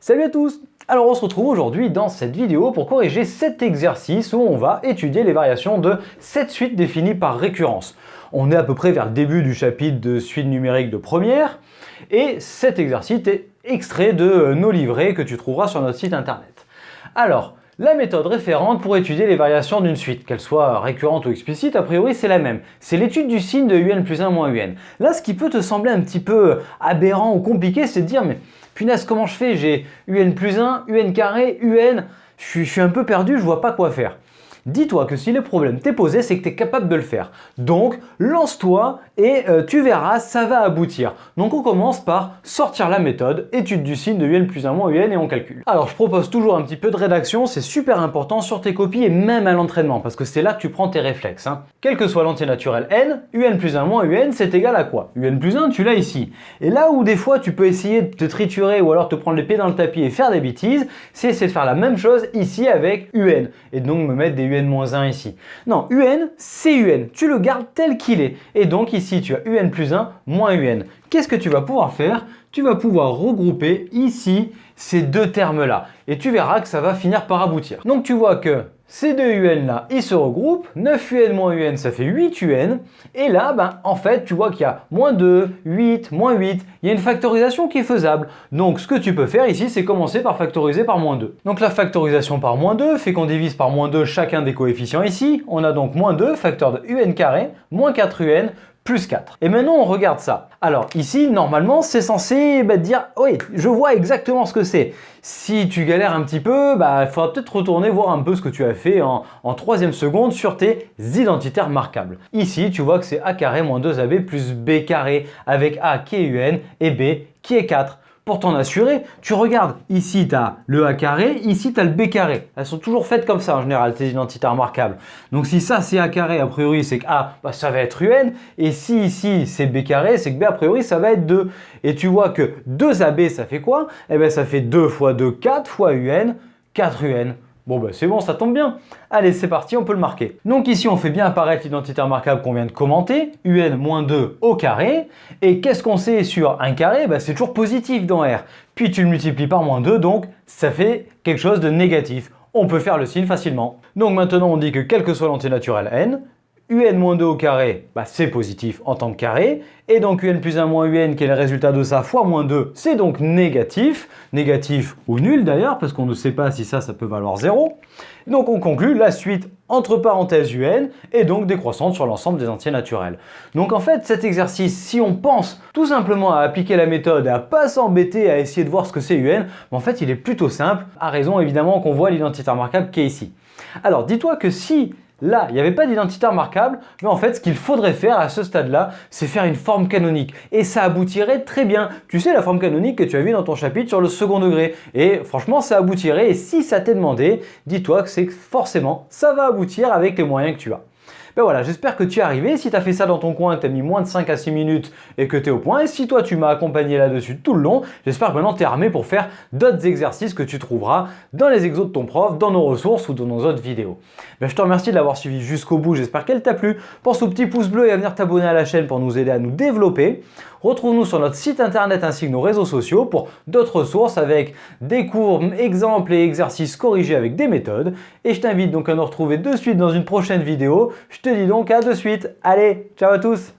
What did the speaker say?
Salut à tous! Alors on se retrouve aujourd'hui dans cette vidéo pour corriger cet exercice où on va étudier les variations de 7 suites définies par récurrence. On est à peu près vers le début du chapitre de suite numérique de première et cet exercice est extrait de nos livrets que tu trouveras sur notre site internet. Alors, la méthode référente pour étudier les variations d'une suite, qu'elle soit récurrente ou explicite, a priori c'est la même. C'est l'étude du signe de un plus 1 moins un. Là, ce qui peut te sembler un petit peu aberrant ou compliqué, c'est de dire mais punaise, comment je fais? J'ai un plus 1, un carré, un, je suis un peu perdu, je vois pas quoi faire. Dis-toi que si le problème t'est posé, c'est que tu es capable de le faire. Donc, lance-toi et tu verras, ça va aboutir. Donc, on commence par sortir la méthode, étude du signe de un plus 1 moins un et on calcule. Alors, je propose toujours un petit peu de rédaction, c'est super important sur tes copies et même à l'entraînement parce que c'est là que tu prends tes réflexes. Quel que soit l'entier naturel n, un plus 1 moins un, c'est égal à quoi? Un plus 1, tu l'as ici. Et là où des fois, tu peux essayer de te triturer ou alors te prendre les pieds dans le tapis et faire des bêtises, c'est essayer de faire la même chose ici avec un et donc me mettre des un-1 ici. Non, un, c'est un. Tu le gardes tel qu'il est. Et donc ici, tu as un plus 1 moins un. Qu'est-ce que tu vas pouvoir faire? Tu vas pouvoir regrouper ici ces deux termes-là. Et tu verras que ça va finir par aboutir. Donc tu vois que ces deux un là, ils se regroupent. 9 un moins un, ça fait 8 un. Et là, en fait, tu vois qu'il y a moins 2, 8, moins 8. Il y a une factorisation qui est faisable. Donc, ce que tu peux faire ici, c'est commencer par factoriser par moins 2. Donc, la factorisation par moins 2 fait qu'on divise par moins 2 chacun des coefficients ici. On a donc moins 2, facteur de un carré, moins 4un, plus 4. Et maintenant, on regarde ça. Alors ici, normalement, c'est censé dire « Oui, je vois exactement ce que c'est ». Si tu galères un petit peu, il faudra peut-être retourner voir un peu ce que tu as fait en troisième seconde sur tes identitaires marquables. Ici, tu vois que c'est a carré moins 2ab plus b carré avec a qui est un et b qui est 4. Pour t'en assurer, tu regardes, ici tu as le a carré, ici tu as le b carré. Elles sont toujours faites comme ça en général, tes identités remarquables. Donc si ça c'est a carré, a priori c'est que a, ça va être un. Et si ici c'est b carré, c'est que b a priori ça va être 2. Et tu vois que 2ab ça fait quoi? Eh bien ça fait 2 fois 2, 4 fois un, 4 un. Bon c'est bon, ça tombe bien. Allez, c'est parti, on peut le marquer. Donc ici, on fait bien apparaître l'identité remarquable qu'on vient de commenter, un moins 2 au carré. Et qu'est-ce qu'on sait sur un carré? C'est toujours positif dans R. Puis tu le multiplies par moins 2, donc ça fait quelque chose de négatif. On peut faire le signe facilement. Donc maintenant, on dit que quel que soit l'entier naturel n, un moins 2 au carré, c'est positif en tant que carré. Et donc un plus 1 moins un, qui est le résultat de ça, fois moins 2, c'est donc négatif. Négatif ou nul d'ailleurs, parce qu'on ne sait pas si ça peut valoir 0. Donc on conclut la suite entre parenthèses un est donc décroissante sur l'ensemble des entiers naturels. Donc en fait, cet exercice, si on pense tout simplement à appliquer la méthode et à pas s'embêter à essayer de voir ce que c'est un, en fait il est plutôt simple, à raison évidemment qu'on voit l'identité remarquable qui est ici. Alors dis-toi que si là, il n'y avait pas d'identité remarquable, mais en fait, ce qu'il faudrait faire à ce stade-là, c'est faire une forme canonique. Et ça aboutirait très bien. Tu sais, la forme canonique que tu as vue dans ton chapitre sur le second degré. Et franchement, ça aboutirait. Et si ça t'est demandé, dis-toi que c'est forcément, ça va aboutir avec les moyens que tu as. Voilà, j'espère que tu es arrivé. Si tu as fait ça dans ton coin, tu as mis moins de 5 à 6 minutes et que tu es au point. Et si toi, tu m'as accompagné là-dessus tout le long, j'espère que maintenant tu es armé pour faire d'autres exercices que tu trouveras dans les exos de ton prof, dans nos ressources ou dans nos autres vidéos. Je te remercie de l'avoir suivi jusqu'au bout. J'espère qu'elle t'a plu. Pense au petit pouce bleu et à venir t'abonner à la chaîne pour nous aider à nous développer. Retrouve-nous sur notre site internet ainsi que nos réseaux sociaux pour d'autres ressources avec des cours, exemples et exercices corrigés avec des méthodes. Et je t'invite donc à nous retrouver de suite dans une prochaine vidéo. Je te dis donc à de suite. Allez, ciao à tous!